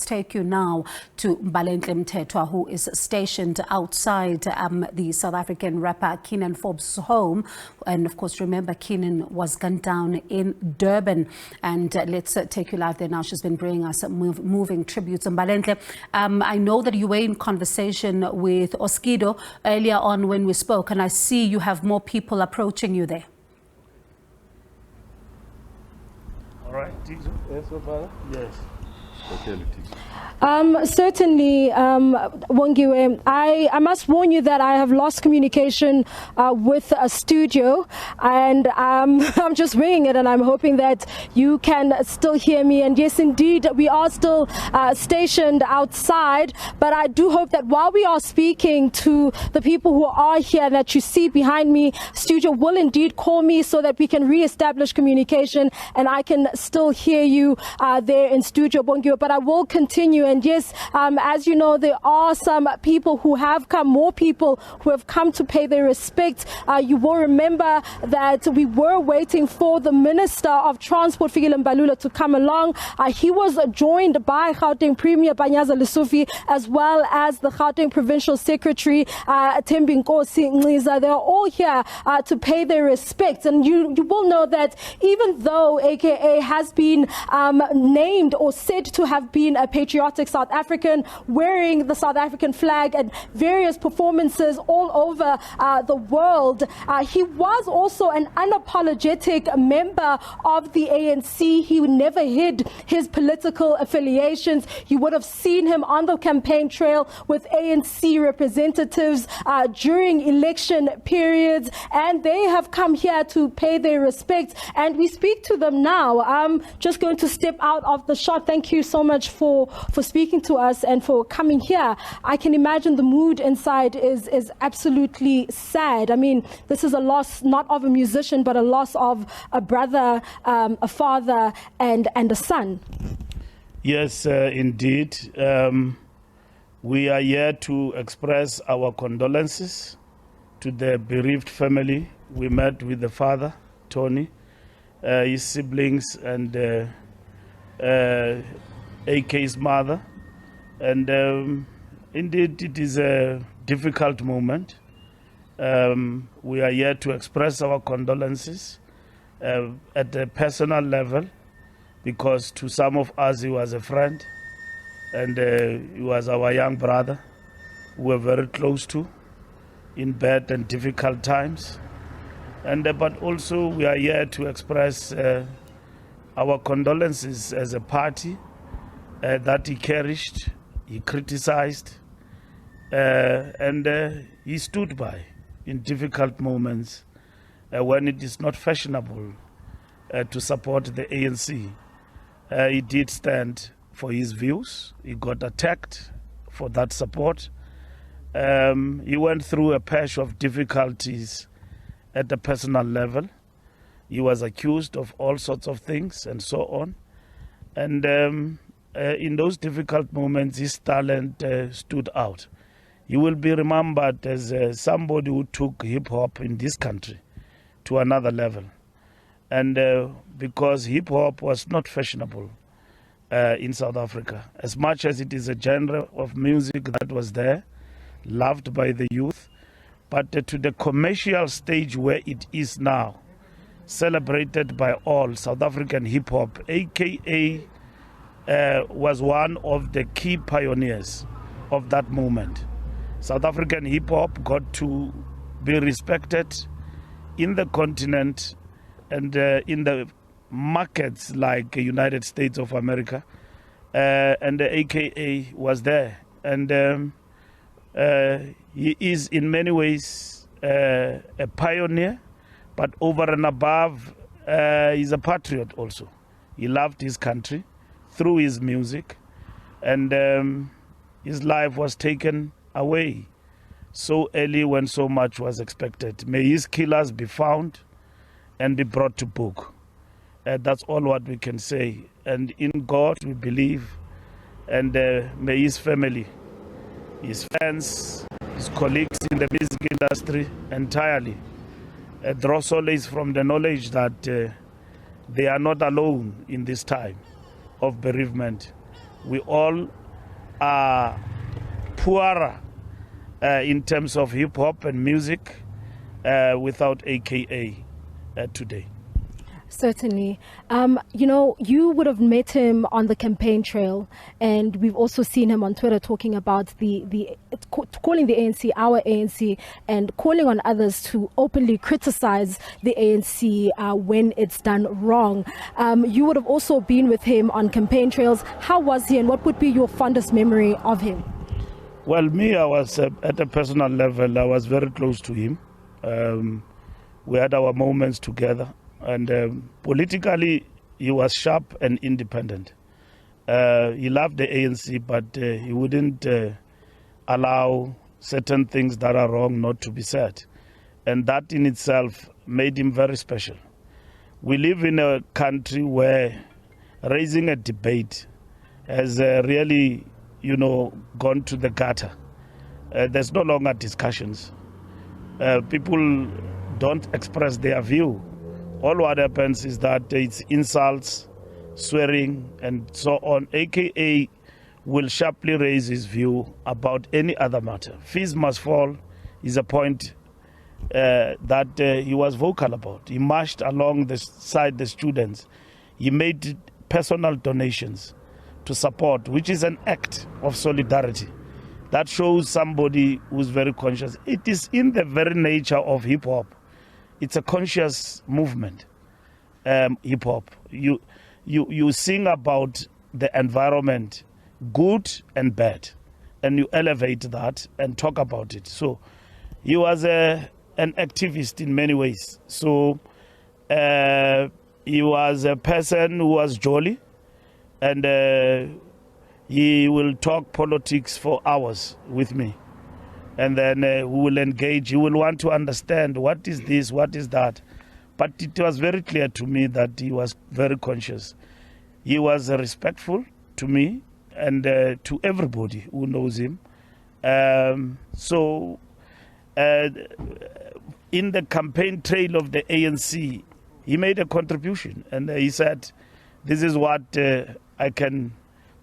take you now to Mbalenhle Mthethwa, who is stationed outside the South African rapper Kiernan Forbes' home. And of course, remember, Kiernan was gunned down in Durban. And let's take you live there now. She's been bringing us moving tributes. Mbalenhle, I know that you were in conversation with Oskido earlier on when we spoke, and I see you have more people approaching you there. All right, Tizo. Yes, brother? Yes. Okay, Certainly, Wongiwe, I must warn you that I have lost communication with a studio, and I'm just ringing it, and I'm hoping that you can still hear me. And yes, indeed, we are still stationed outside, but I do hope that while we are speaking to the people who are here that you see behind me, studio will indeed call me so that we can re-establish communication and I can still hear you there in studio, Bongiwe. But I will continue. And yes, as you know, there are some people who have come, more people who have come to pay their respects. You will remember that we were waiting for the Minister of Transport, Mbalula, to come along. He was joined by Gauteng Premier Panyaza, as well as the Gauteng Provincial Secretary, Thembinkosi Ngciza. They're all here to pay their respects. And you will know that even though AKA has been named or said to have been a patriotic South African, wearing the South African flag at various performances all over the world, he was also an unapologetic member of the ANC. He never hid his political affiliations. You would have seen him on the campaign trail with ANC representatives during election periods, and they have come here to pay their respects, and we speak to them now. I'm just going to step out of the shot. Thank you so much for speaking to us and for coming here. I can imagine the mood inside is absolutely sad. I mean, this is a loss not of a musician, but a loss of a brother, a father, and a son. Yes, indeed. We are here to express our condolences to the bereaved family. We met with the father, Tony, his siblings, and AK's mother, and indeed it is a difficult moment. We are here to express our condolences at a personal level, because to some of us he was a friend, and he was our young brother we were very close to in bad and difficult times. And but also we are here to express our condolences as a party that he cherished, he criticized, and he stood by in difficult moments when it is not fashionable to support the ANC. He did stand for his views. He got attacked for that support. He went through a patch of difficulties at the personal level. He was accused of all sorts of things and so on. And in those difficult moments, his talent stood out. He will be remembered as somebody who took hip-hop in this country to another level. And because hip-hop was not fashionable in South Africa, as much as it is a genre of music that was there, loved by the youth, but to the commercial stage where it is now, celebrated by all, South African hip-hop, AKA was one of the key pioneers of that moment. South African hip-hop got to be respected in the continent and in the markets like the United States of America, and the AKA was there. And he is in many ways a pioneer, but over and above, he's a patriot also. He loved his country through his music, and his life was taken away so early when so much was expected. May his killers be found and be brought to book. That's all what we can say. And in God we believe, and may his family, his fans, his colleagues in the music industry entirely draw solace from the knowledge that they are not alone in this time of bereavement. We all are poorer in terms of hip-hop and music without AKA today. Certainly. You know, you would have met him on the campaign trail, and we've also seen him on Twitter talking about calling the ANC our ANC, and calling on others to openly criticize the ANC when it's done wrong. You would have also been with him on campaign trails. How was he, and what would be your fondest memory of him? Well, me, I was at a personal level, I was very close to him. We had our moments together. And politically, he was sharp and independent. He loved the ANC, but he wouldn't allow certain things that are wrong not to be said. And that in itself made him very special. We live in a country where raising a debate has really, gone to the gutter. There's no longer discussions. People don't express their view. All what happens is that it's insults, swearing, and so on. AKA will sharply raise his view about any other matter. Fees must fall is a point that he was vocal about. He marched alongside the students. He made personal donations to support, which is an act of solidarity. That shows somebody who's very conscious. It is in the very nature of hip-hop. It's a conscious movement, hip-hop. You sing about the environment, good and bad, and you elevate that and talk about it. So he was an activist in many ways. So he was a person who was jolly, and he will talk politics for hours with me. And then we will engage. You will want to understand what is this, what is that. But it was very clear to me that he was very conscious. He was respectful to me and to everybody who knows him. So in the campaign trail of the ANC, he made a contribution. And he said, this is what I can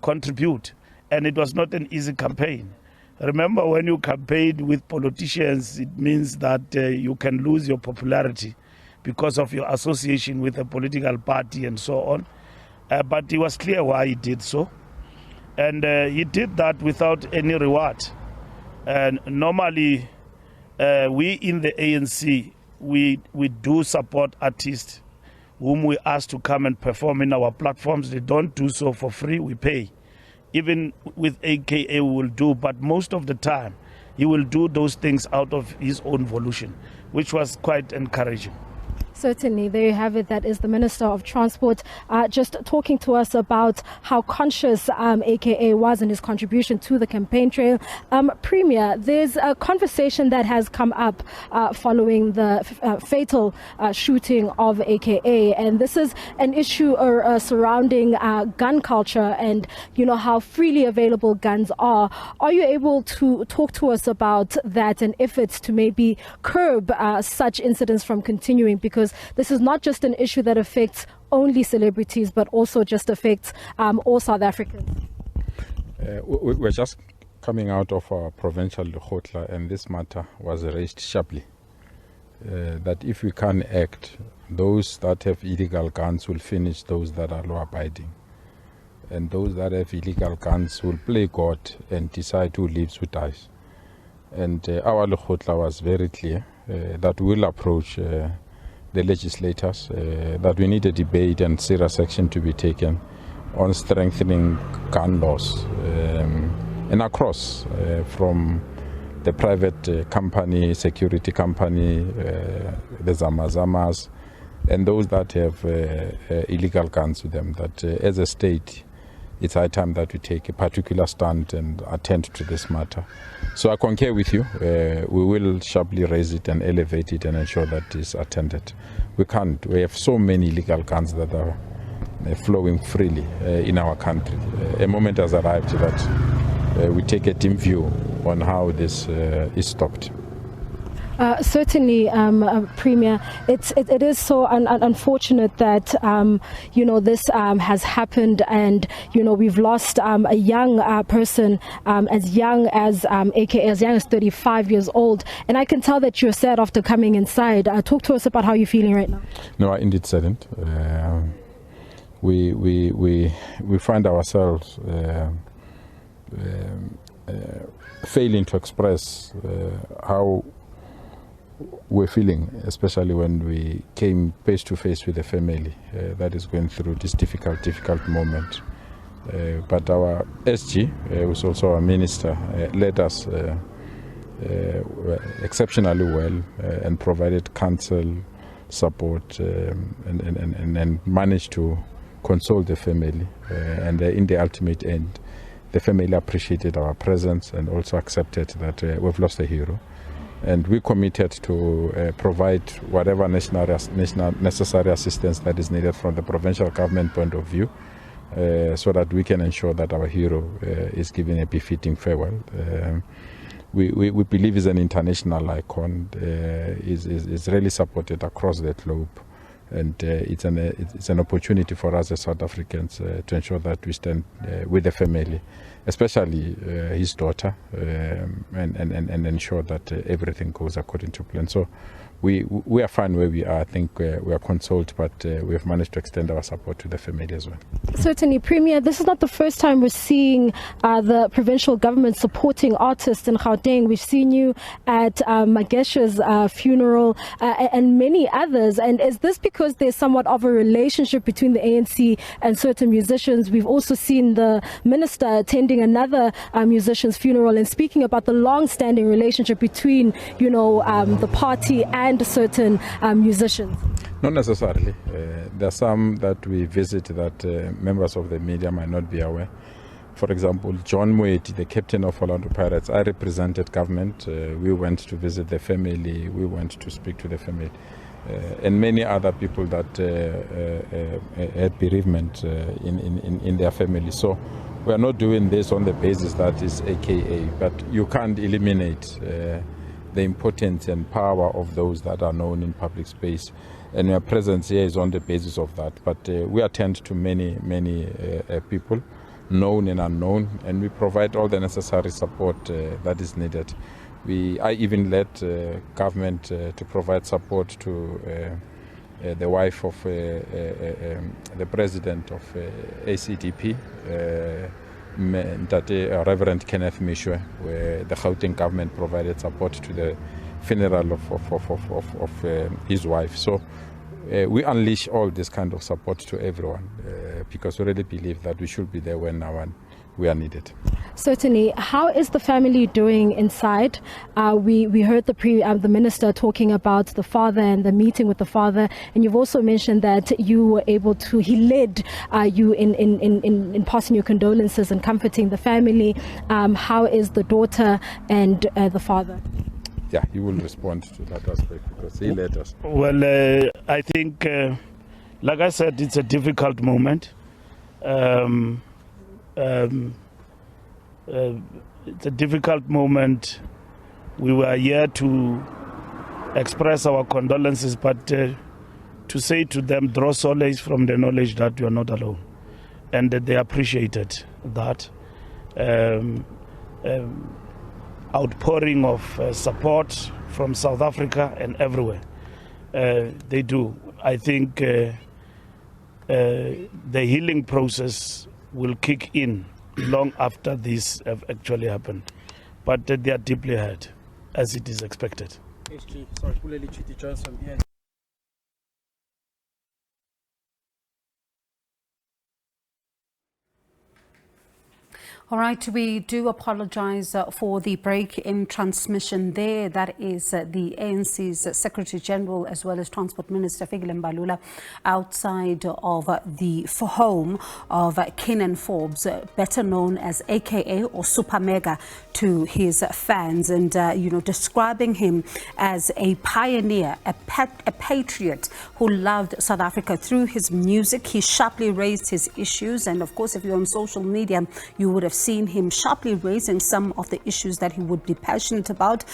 contribute. And it was not an easy campaign. Remember, when you campaign with politicians, it means that you can lose your popularity because of your association with a political party and so on. But he was clear why he did so. And he did that without any reward. And normally, we in the ANC, we do support artists whom we ask to come and perform in our platforms. They don't do so for free, we pay. Even with AKA we will do, but most of the time he will do those things out of his own volition, which was quite encouraging. Certainly, there you have it. That is the Minister of Transport just talking to us about how conscious AKA was in his contribution to the campaign trail. Premier, there's a conversation that has come up following the fatal shooting of AKA, and this is an issue surrounding gun culture and how freely available guns are. Are you able to talk to us about that and efforts to maybe curb such incidents from continuing? Because this is not just an issue that affects only celebrities, but also just affects all South Africans. We're just coming out of our provincial Lekgotla, and this matter was raised sharply. That if we can't act, those that have illegal guns will finish those that are law-abiding. And those that have illegal guns will play God and decide who lives, who dies. And our Lekgotla was very clear that we'll approach the legislators, that we need a debate and serious action to be taken on strengthening gun laws and across from the private company, security company, the Zamazamas, and those that have illegal guns with them, that as a state, it's high time that we take a particular stand and attend to this matter. So I concur with you. We will sharply raise it and elevate it and ensure that it's attended. We can't. We have so many illegal guns that are flowing freely in our country. A moment has arrived that we take a dim view on how this is stopped. Certainly, Premier, it is so unfortunate that this has happened, and we've lost a young person as young as AKA as young as 35 years old, and I can tell that you're sad after coming inside. Talk to us about how you're feeling right now. No, I indeed saddened. We find ourselves failing to express how we're feeling, especially when we came face to face with a family that is going through this difficult moment. But our SG, who's also our minister, led us exceptionally well and provided counsel, support, and managed to console the family. And in the ultimate end, the family appreciated our presence and also accepted that we've lost a hero. And we committed to provide whatever national necessary assistance that is needed from the provincial government point of view, so that we can ensure that our hero is given a befitting farewell. We believe he's an international icon, is really supported across the globe, and it's an opportunity for us as South Africans to ensure that we stand with the family, especially his daughter, and ensure that everything goes according to plan. So we are fine where we are. I think we are consoled, but we have managed to extend our support to the family as well. Certainly, Premier, this is not the first time we're seeing the provincial government supporting artists in Gauteng. We've seen you at Magesha's funeral and many others. And is this because there's somewhat of a relationship between the ANC and certain musicians? We've also seen the minister attending another musician's funeral and speaking about the long-standing relationship between, the party and certain musicians. Not necessarily. There are some that we visit that members of the media might not be aware. For example, John Moeti, the captain of Orlando Pirates, I represented government. We went to visit the family. We went to speak to the family. And many other people that had bereavement in their family. So we are not doing this on the basis that is AKA, but you can't eliminate the importance and power of those that are known in public space. And our presence here is on the basis of that. But we attend to many people, known and unknown, and we provide all the necessary support that is needed. I even led government to provide support to the wife of the president of ACDP, Reverend Kenneth Mishwe, where the Gauteng government provided support to the funeral of his wife. So we unleash all this kind of support to everyone because we really believe that we should be there when we are needed. Certainly. How is the family doing inside? We heard the minister talking about the father and the meeting with the father, and you've also mentioned that you were able to, he led you in passing your condolences and comforting the family. How is the daughter and the father? Yeah, he will respond to that aspect because he led us. Well, I think, like I said, it's a difficult moment. It's a difficult moment. We were here to express our condolences, but to say to them, draw solace from the knowledge that you are not alone, and that they appreciated that outpouring of support from South Africa and everywhere. They do. I think the healing process will kick in long after this have actually happened, but they are deeply hurt, as it is expected. All right, we do apologize for the break in transmission there. That is the ANC's Secretary General as well as Transport Minister Mbalula outside of the home of Kiernan Forbes, better known as AKA or Supermega to his fans, and describing him as a pioneer, a patriot who loved South Africa through his music. He sharply raised his issues, and of course, if you're on social media, you would have seen him sharply raising some of the issues that he would be passionate about,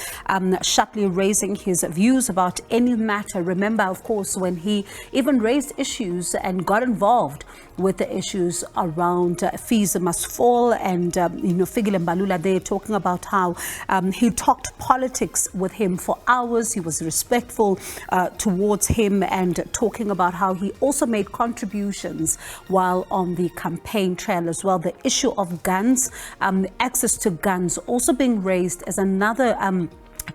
sharply raising his views about any matter. Remember, of course, when he even raised issues and got involved with the issues around fees must fall, and Fikile Mbalula there talking about how he talked politics with him for hours. He was respectful towards him, and talking about how he also made contributions while on the campaign trail as well. The issue of guns, access to guns also being raised as another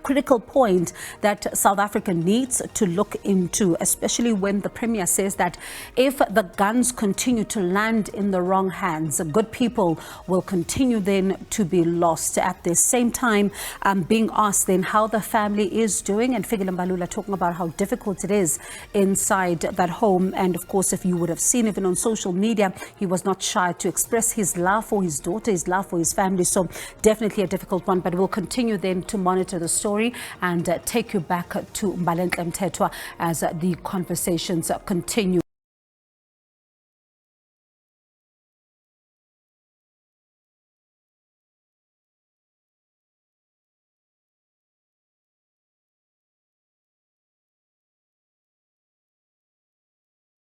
critical point that South Africa needs to look into, especially when the Premier says that if the guns continue to land in the wrong hands, good people will continue then to be lost. At the same time, being asked then how the family is doing, and Fikile Mbalula talking about how difficult it is inside that home. And of course, if you would have seen even on social media, he was not shy to express his love for his daughter, his love for his family. So definitely a difficult one, but we'll continue then to monitor the story and take you back to Mbalenhle Mthethwa as the conversations continue.